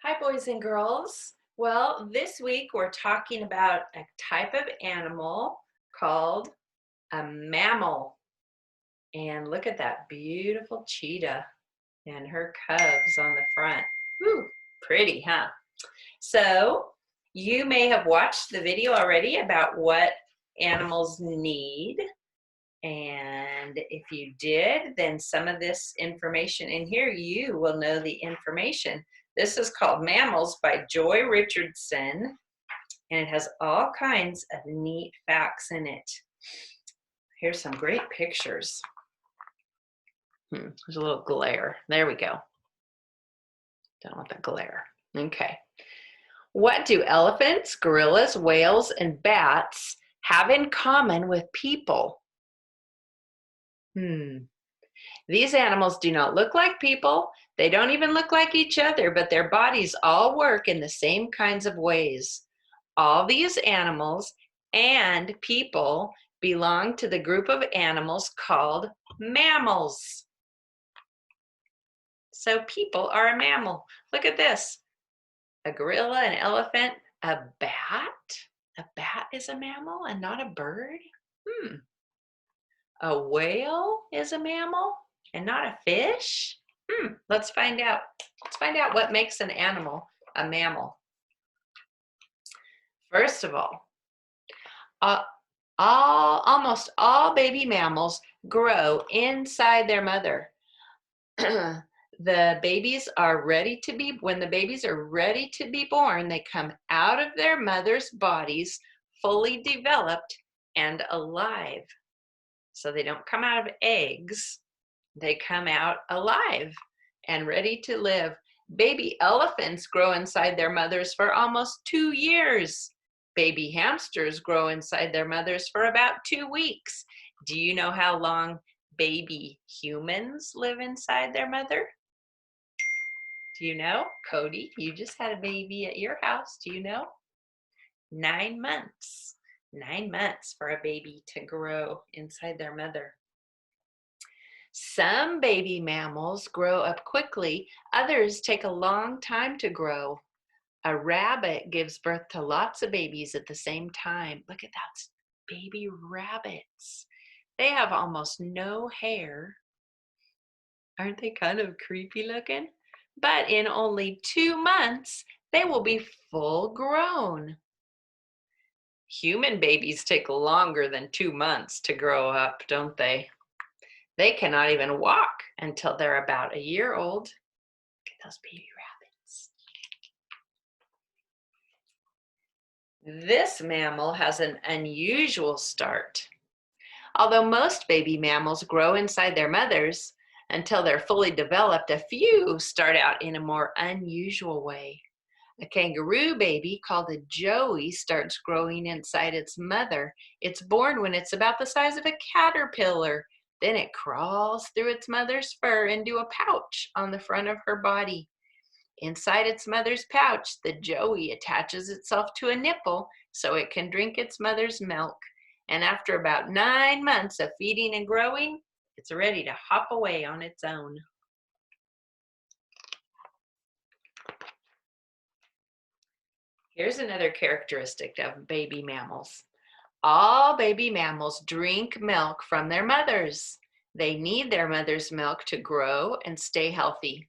Hi, boys and girls. Well, this week we're talking about a type of animal called a mammal. And look at that beautiful cheetah and her cubs on the front. Whew, pretty, huh? So you may have watched the video already about what animals need. And if you did, then some of this information in here, you will know the information. This is called Mammals by Joy Richardson, and it has all kinds of neat facts in it. Here's some great pictures. There's a little glare. There we go. Don't want the glare. Okay. What do elephants, gorillas, whales, and bats have in common with people? These animals do not look like people. They don't even look like each other, but their bodies all work in the same kinds of ways. All these animals and people belong to the group of animals called mammals. So people are a mammal. Look at this. A gorilla, an elephant, a bat. A bat is a mammal and not a bird? A whale is a mammal and not a fish? Let's find out. Let's find out what makes an animal a mammal. First of all, almost all baby mammals grow inside their mother. The babies are ready to be, when the babies are ready to be born, they come out of their mother's bodies fully developed and alive. So they don't come out of eggs, they come out alive and ready to live. Baby elephants grow inside their mothers for almost 2 years. Baby hamsters grow inside their mothers for about 2 weeks. Do you know how long baby humans live inside their mother? Do you know? Cody, you just had a baby at your house. Do you know? 9 months. 9 months for a baby to grow inside their mother. Some baby mammals grow up quickly. Others take a long time to grow. A rabbit gives birth to lots of babies at the same time. Look at that, baby rabbits. They have almost no hair. Aren't they kind of creepy looking? But in only 2 months, they will be full grown. Human babies take longer than 2 months to grow up, don't they? They cannot even walk until they're about a year old. Look at those baby rabbits. This mammal has an unusual start. Although most baby mammals grow inside their mothers until they're fully developed, a few start out in a more unusual way. A kangaroo baby called a joey starts growing inside its mother. It's born when it's about the size of a caterpillar. Then it crawls through its mother's fur into a pouch on the front of her body. Inside its mother's pouch, the joey attaches itself to a nipple so it can drink its mother's milk. And after about 9 months of feeding and growing, it's ready to hop away on its own. Here's another characteristic of baby mammals. All baby mammals drink milk from their mothers. They need their mother's milk to grow and stay healthy.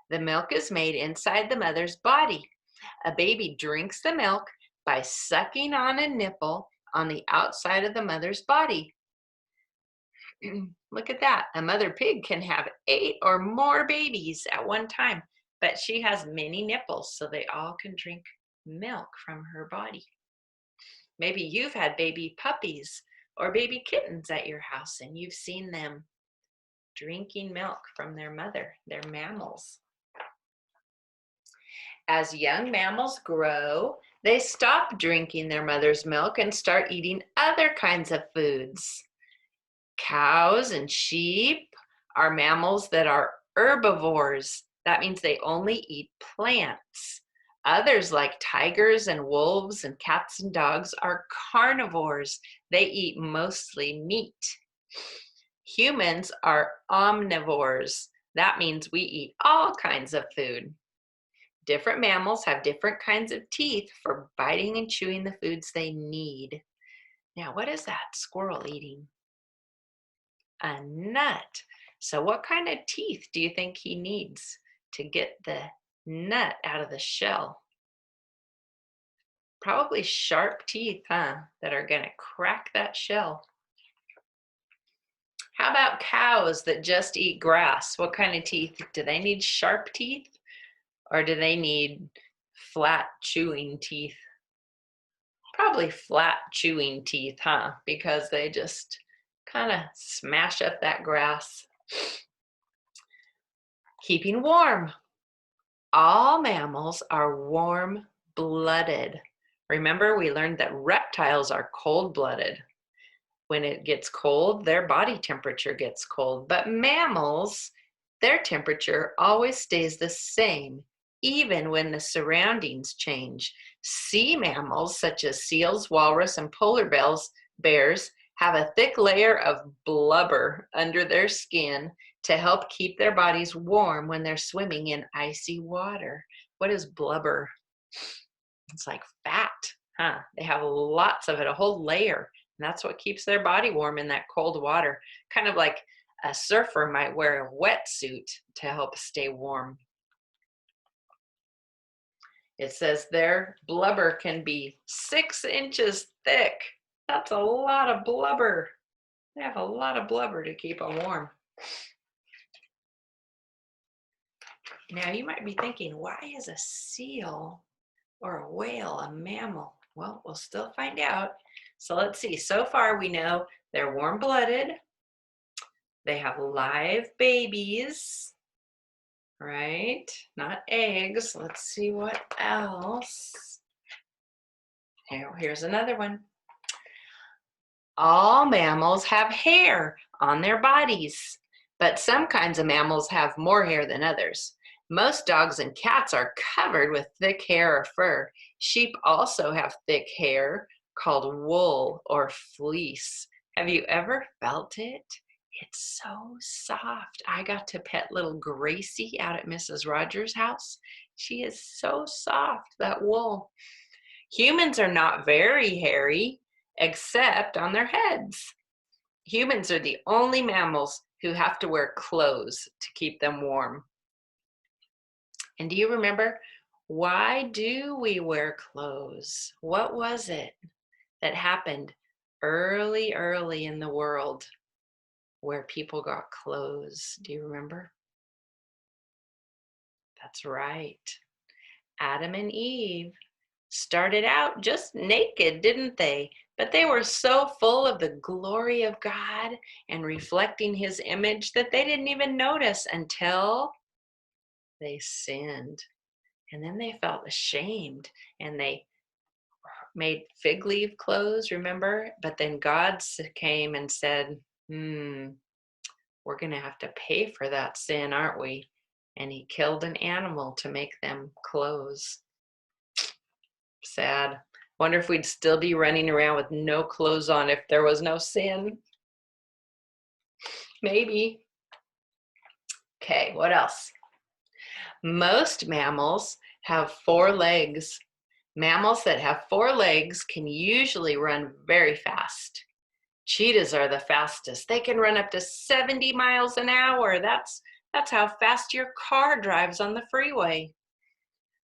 The milk is made inside the mother's body. A baby drinks the milk by sucking on a nipple on the outside of the mother's body. Look at that. A mother pig can have 8 or more babies at one time, but she has many nipples, so they all can drink milk from her body. Maybe you've had baby puppies or baby kittens at your house and you've seen them drinking milk from their mother. They're mammals. As young mammals grow, they stop drinking their mother's milk and start eating other kinds of foods. Cows and sheep are mammals that are herbivores. That means they only eat plants. Others, like tigers and wolves and cats and dogs, are carnivores. They eat mostly meat. Humans are omnivores. That means we eat all kinds of food. Different mammals have different kinds of teeth for biting and chewing the foods they need. Now, what is that squirrel eating? A nut. So what kind of teeth do you think he needs to get the nut out of the shell? Probably sharp teeth, huh? That are going to crack that shell. How about cows that just eat grass? What kind of teeth? Do they need sharp teeth or do they need flat chewing teeth? Probably flat chewing teeth, huh? Because they just kind of smash up that grass. Keeping warm. All mammals are warm-blooded. Remember, we learned that reptiles are cold-blooded. When it gets cold, their body temperature gets cold. But mammals, their temperature always stays the same, even when the surroundings change. Sea mammals, such as seals, walrus, and polar bears, have a thick layer of blubber under their skin to help keep their bodies warm when they're swimming in icy water. What is blubber? It's like fat, huh? They have lots of it, a whole layer. And that's what keeps their body warm in that cold water. Kind of like a surfer might wear a wetsuit to help stay warm. It says their blubber can be 6 inches thick. That's a lot of blubber. They have a lot of blubber to keep them warm. Now you might be thinking, why is a seal or a whale a mammal? Well, we'll still find out. So let's see. So far we know they're warm-blooded. They have live babies, right? Not eggs. Let's see what else. Here's another one. All mammals have hair on their bodies, but some kinds of mammals have more hair than others. Most dogs and cats are covered with thick hair or fur. Sheep also have thick hair called wool or fleece. Have you ever felt it? It's so soft. I got to pet little Gracie out at Mrs. Rogers' house. She is so soft, that wool. Humans are not very hairy, except on their heads. Humans are the only mammals who have to wear clothes to keep them warm. And do you remember, why do we wear clothes? What was it that happened early in the world where people got clothes? Do you remember? That's right. Adam and Eve started out just naked, didn't they? But they were so full of the glory of God and reflecting his image that they didn't even notice until they sinned. And then they felt ashamed and they made fig leaf clothes, remember? But then God came and said, we're going to have to pay for that sin, aren't we? And he killed an animal to make them clothes. Sad. Wonder if we'd still be running around with no clothes on if there was no sin. Maybe. Okay, what else? Most mammals have 4 legs. Mammals that have 4 legs can usually run very fast. Cheetahs are the fastest. They can run up to 70 miles an hour. That's how fast your car drives on the freeway.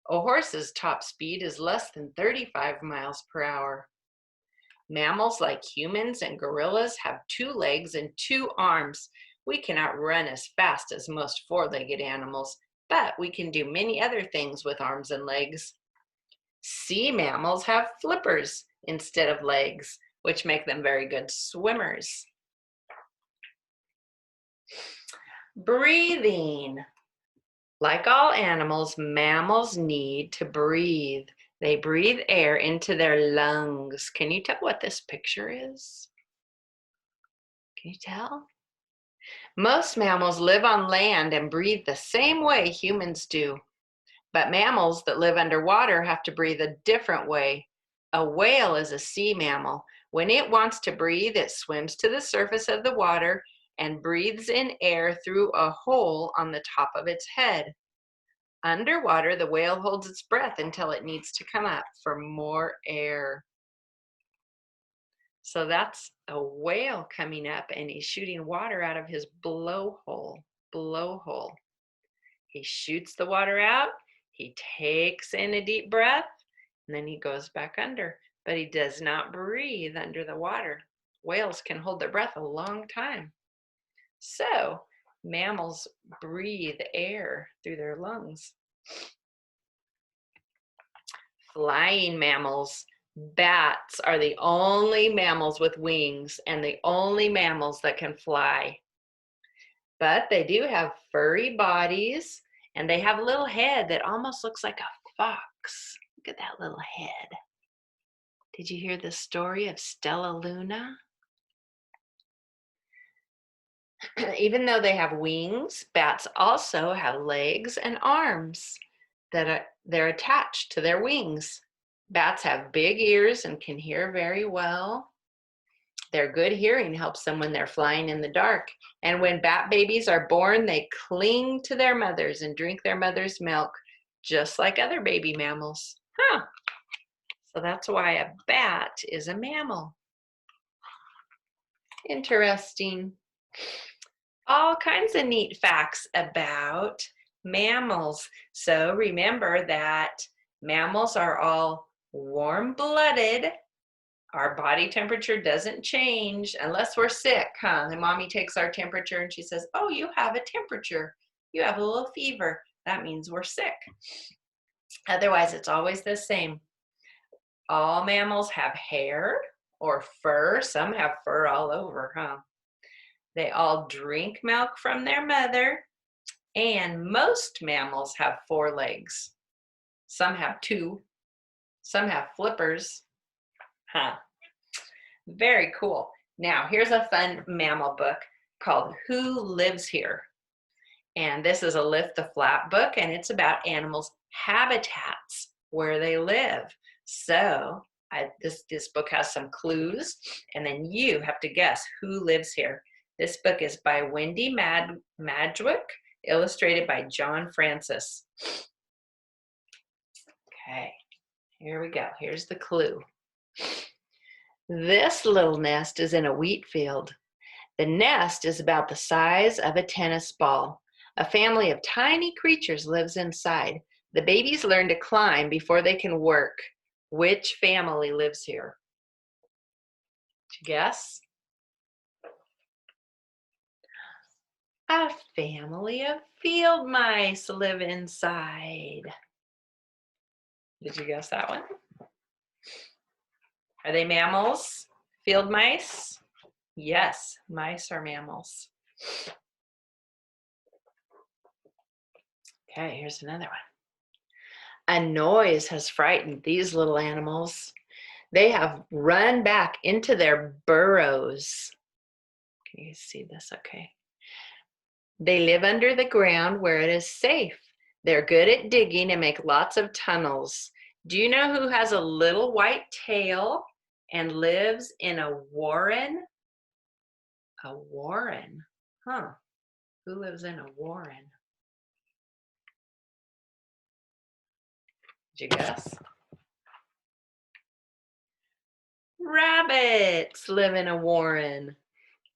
A horse's top speed is less than 35 miles per hour. Mammals like humans and gorillas have 2 legs and 2 arms. We cannot run as fast as most 4-legged animals, but we can do many other things with arms and legs. Sea mammals have flippers instead of legs, which make them very good swimmers. Breathing. Like all animals, mammals need to breathe. They breathe air into their lungs. Can you tell what this picture is? Can you tell? Most mammals live on land and breathe the same way humans do. But mammals that live underwater have to breathe a different way. A whale is a sea mammal. When it wants to breathe, it swims to the surface of the water and breathes in air through a hole on the top of its head. Underwater, the whale holds its breath until it needs to come up for more air. So that's a whale coming up, and he's shooting water out of his blowhole. Blowhole. He shoots the water out, he takes in a deep breath, and then he goes back under. But he does not breathe under the water. Whales can hold their breath a long time. So mammals breathe air through their lungs. Flying mammals. Bats are the only mammals with wings and the only mammals that can fly. But they do have furry bodies, and they have a little head that almost looks like a fox. Look at that little head. Did you hear the story of Stella Luna? Even though they have wings, bats also have legs and arms they're attached to their wings. Bats have big ears and can hear very well. Their good hearing helps them when they're flying in the dark. And when bat babies are born, they cling to their mothers and drink their mother's milk, just like other baby mammals. Huh. So that's why a bat is a mammal. Interesting. All kinds of neat facts about mammals. So remember that mammals are all warm-blooded. Our body temperature doesn't change unless we're sick, huh? And mommy takes our temperature and she says, oh, you have a temperature. You have a little fever. That means we're sick. Otherwise, it's always the same. All mammals have hair or fur. Some have fur all over, huh? They all drink milk from their mother. And most mammals have 4 legs. Some have 2. Some have flippers. Huh. Very cool. Now, here's a fun mammal book called Who Lives Here? And this is a Lift the Flap book, and it's about animals' habitats, where they live. So this book has some clues, and then you have to guess who lives here. This book is by Wendy Madgwick, illustrated by John Francis. Okay, here we go. Here's the clue. This little nest is in a wheat field. The nest is about the size of a tennis ball. A family of tiny creatures lives inside. The babies learn to climb before they can work. Which family lives here? Did you guess? A family of field mice live inside. Did you guess that one? Are they mammals? Field mice? Yes, mice are mammals. Okay, here's another one. A noise has frightened these little animals. They have run back into their burrows. Can you see this? Okay. They live under the ground where it is safe. They're good at digging and make lots of tunnels. Do you know who has a little white tail and lives in a warren? A warren. Huh. Who lives in a warren? Did you guess? Rabbits live in a warren.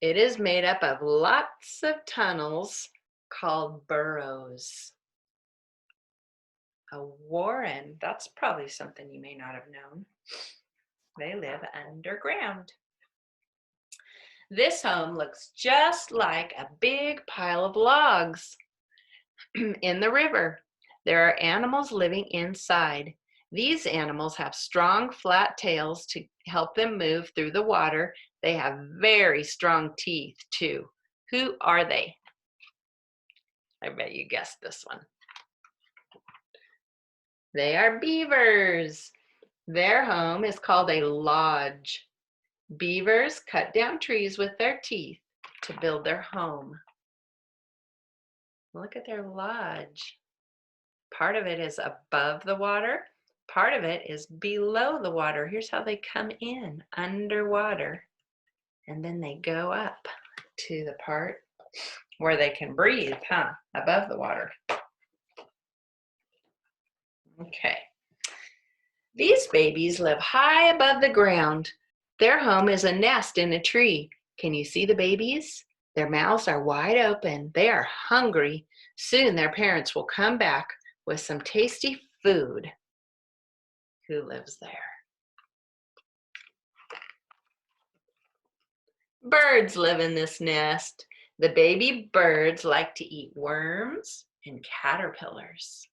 It is made up of lots of tunnels called burrows. A warren, that's probably something you may not have known. They live underground. This home looks just like a big pile of logs in the river. There are animals living inside. These animals have strong, flat tails to help them move through the water. They have very strong teeth, too. Who are they? I bet you guessed this one. They are beavers. Their home is called a lodge. Beavers cut down trees with their teeth to build their home. Look at their lodge. Part of it is above the water. Part of it is below the water. Here's how they come in, underwater. And then they go up to the part where they can breathe, huh? Above the water. Okay. These babies live high above the ground. Their home is a nest in a tree. Can you see the babies? Their mouths are wide open. They are hungry. Soon their parents will come back with some tasty food. Who lives there? Birds live in this nest. The baby birds like to eat worms and caterpillars.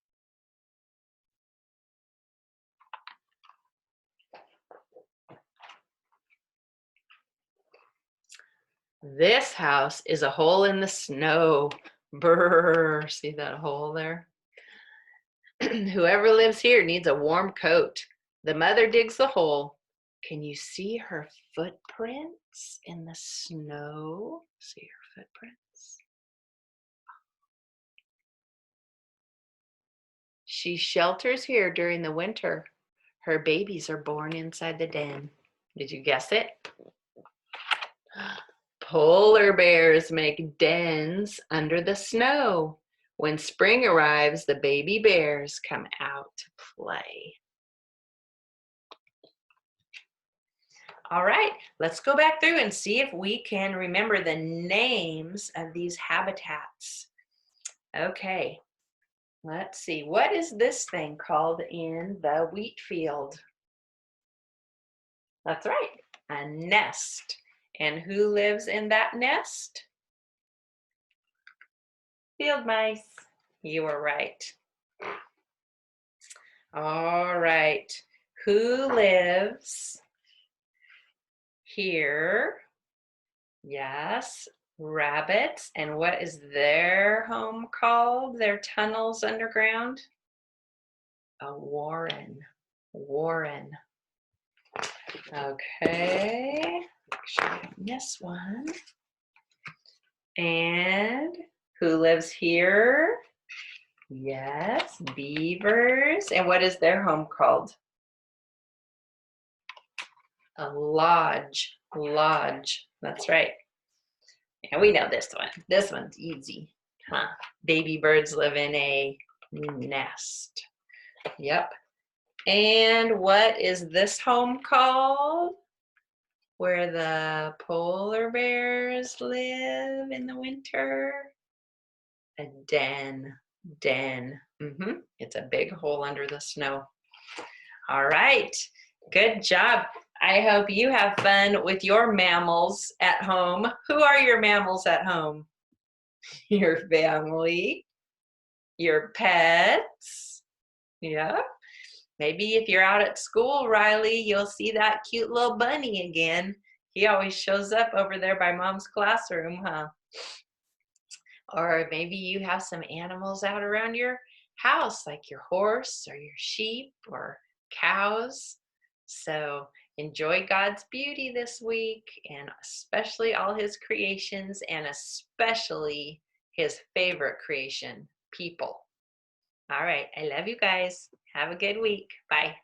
This house is a hole in the snow. Brrr, see that hole there? Whoever lives here needs a warm coat. The mother digs the hole. Can you see her footprints in the snow? See her footprints? She shelters here during the winter. Her babies are born inside the den. Did you guess it? Polar bears make dens under the snow. When spring arrives, the baby bears come out to play. All right, let's go back through and see if we can remember the names of these habitats. Okay, let's see. What is this thing called in the wheat field? That's right, a nest. And who lives in that nest? Field mice. You were right. All right, who lives here? Yes, rabbits. And what is their home called? Their tunnels underground? A warren. Warren. Okay, make sure I don't miss one. And who lives here? Yes, beavers. And what is their home called? A lodge. Lodge. That's right. And we know this one. This one's easy. Huh? Baby birds live in a nest. Yep. And what is this home called? Where the polar bears live in the winter? A den. Den. It's a big hole under the snow. All right. Good job. I hope you have fun with your mammals at home. Who are your mammals at home? Your family, your pets. Yeah. Maybe if you're out at school, Riley, you'll see that cute little bunny again. He always shows up over there by Mom's classroom, huh? Or maybe you have some animals out around your house, like your horse or your sheep or cows. So enjoy God's beauty this week, and especially all his creations, and especially his favorite creation, people. All right, I love you guys. Have a good week. Bye.